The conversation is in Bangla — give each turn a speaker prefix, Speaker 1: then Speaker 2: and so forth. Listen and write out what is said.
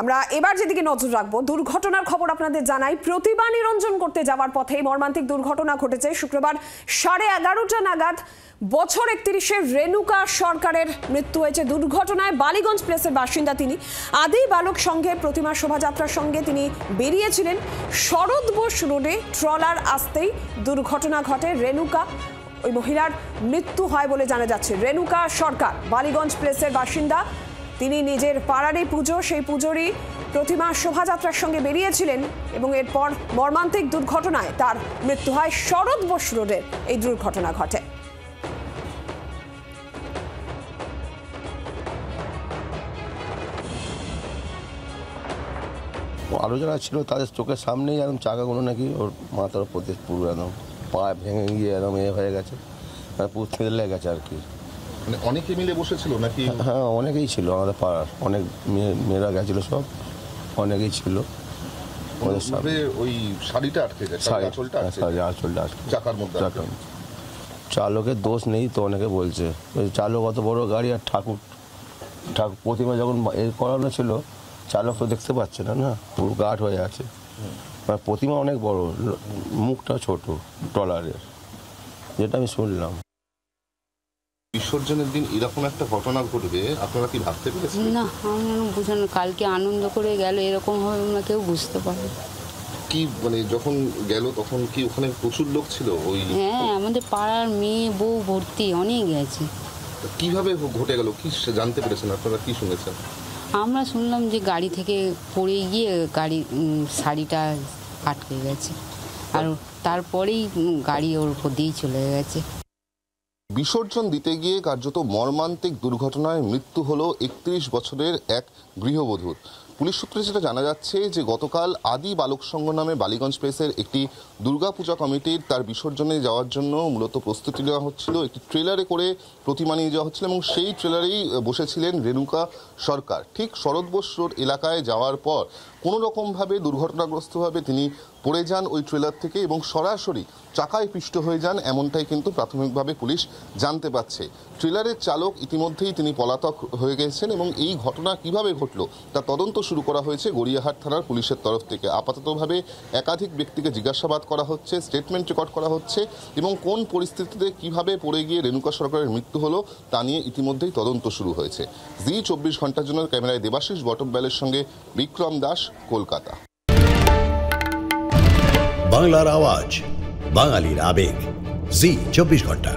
Speaker 1: আমরা এবার যেদিকে নজর রাখবো, দুর্ঘটনার খবর আপনাদের জানাই। প্রতিমা নিরঞ্জন করতে যাওয়ার পথে মর্মান্তিক দুর্ঘটনা ঘটেছে শুক্রবার 11:30 নাগাদ। বছর 31-এর রেণুকা সরকারের মৃত্যু হয়েছে দুর্ঘটনায়। বালিগঞ্জ প্লেসের বাসিন্দা তিনি। আদি বালক সংঘে প্রতিমা শোভাযাত্রার সঙ্গে তিনি বেরিয়েছিলেন। শরৎ বোস রোডে ট্রলার আসতেই দুর্ঘটনা ঘটে। রেণুকা ওই মহিলার মৃত্যু হয় বলে জানা যাচ্ছে। রেণুকা সরকার বালিগঞ্জ প্লেসের বাসিন্দা। তিনি নিজের পাড়ারই পুজো, সেই পুজোরই প্রতিমা শোভাযাত্রার সঙ্গে বেরিয়েছিলেন এবং এরপর মর্মান্তিক দুর্ঘটনায় তার মৃত্যু হয়। শরৎ বোস রোডের এই দুর্ঘটনা ঘটে।
Speaker 2: আরও যারা ছিল তাদের চোখের সামনেই একদম চাকাগুলো নাকি ওর মাথার প্রতি পুরো একদম পা ভেঙে গিয়ে একদম হয়ে গেছে, পুরো থেঁতলে গেছে আর কি।
Speaker 3: মানে অনেকে মিলে বসেছিল নাকি?
Speaker 2: হ্যাঁ, অনেকেই ছিল, আমাদের পাড়ার অনেক মেয়েরা গেছিলো, সব অনেকেই ছিল। ওদের সামনে
Speaker 3: ওই শাড়িটা আটকে গেছে, আঁচলটা আটকে চাকার মধ্যে।
Speaker 2: চালকের দোষ নেই তো অনেকে বলছে। ওই চালক অত বড় গাড়ি, আর ঠাকুর প্রতিমা যখন এর করানো ছিল চালক তো দেখতে পাচ্ছে না, পুরো গাঢ় হয়ে আছে। মানে প্রতিমা অনেক বড়, মুখটা ছোট ট্রলারের, যেটা আমি শুনলাম।
Speaker 3: বিসর্জনের দিন এরকম একটা ঘটনা ঘটবে আপনারা কি ভাবতে পেরেছেন?
Speaker 4: না, আমি বুঝলাম কালকে আনন্দ করে গেল, এরকম হবে না কেউ বুঝতে পারে।
Speaker 3: কি মানে যখন গেল তখন কি ওখানে প্রচুর লোক ছিল? ওই
Speaker 4: হ্যাঁ, আমাদের পাড়ার মেয়ে বউ ভর্তি অনেক গেছে।
Speaker 3: কিভাবে ঘটে গেল, কি জানতে পেরেছেন আপনারা, কি শুনেছেন?
Speaker 4: আমরা শুনলাম যে গাড়ি থেকে পড়ে গিয়ে শাড়িটা আটকে গেছে, আর তারপরেই গাড়ি ওর উপর দিয়েই চলে গেছে।
Speaker 3: বিসর্জন দিতে গিয়ে কার্যত মর্মান্তিক দুর্ঘটনায় মৃত্যু হলো 31 বছরের এক গৃহবধূর। পুলিশ সূত্রে যেটা জানা যাচ্ছে যে গতকাল আদি বালক সংঘ নামে বালিগঞ্জ প্লেসের একটি দুর্গাপূজা কমিটির তার বিসর্জনে যাওয়ার জন্য মূলত প্রস্তুতি নেওয়া হচ্ছিল। একটি ট্রেলারে করে প্রতিমা নিয়ে যাওয়া হচ্ছিল এবং সেই ট্রেলারেই বসেছিলেন রেণুকা সরকার। ঠিক শরৎ বোস রোড এলাকায় যাওয়ার পর কোনো রকমভাবে দুর্ঘটনাগ্রস্তভাবে তিনি পড়ে যান ওই ট্রেলার থেকে এবং সরাসরি চাকায় পিষ্ট হয়ে যান, এমনটাই কিন্তু প্রাথমিকভাবে পুলিশ জানতে পারছে। ট্রেলারের চালক ইতিমধ্যেই তিনি পলাতক হয়ে গেছেন এবং এই ঘটনা কিভাবে ঘটল তা তদন্ত শুরু করা হয়েছে গড়িয়াহাট থানার পুলিশের তরফ থেকে। আপাততভাবে একাধিক ব্যক্তিকে জিজ্ঞাসাবাদ করা হচ্ছে, স্টেটমেন্ট রেকর্ড করা হচ্ছে এবং কোন পরিস্থিতিতে কিভাবে পড়ে গিয়ে রেণুকা সরকারের মৃত্যু হলো তা নিয়ে ইতিমধ্যেই তদন্ত শুরু হয়েছে। জি 24 ঘন্টার জন্য ক্যামেরায় দেবাশিস বটমবেলের সঙ্গে বিক্রম দাস, কলকাতা।
Speaker 5: বাংলার আওয়াজ, বাঙালির আবেগ, জি 24 ঘন্টা।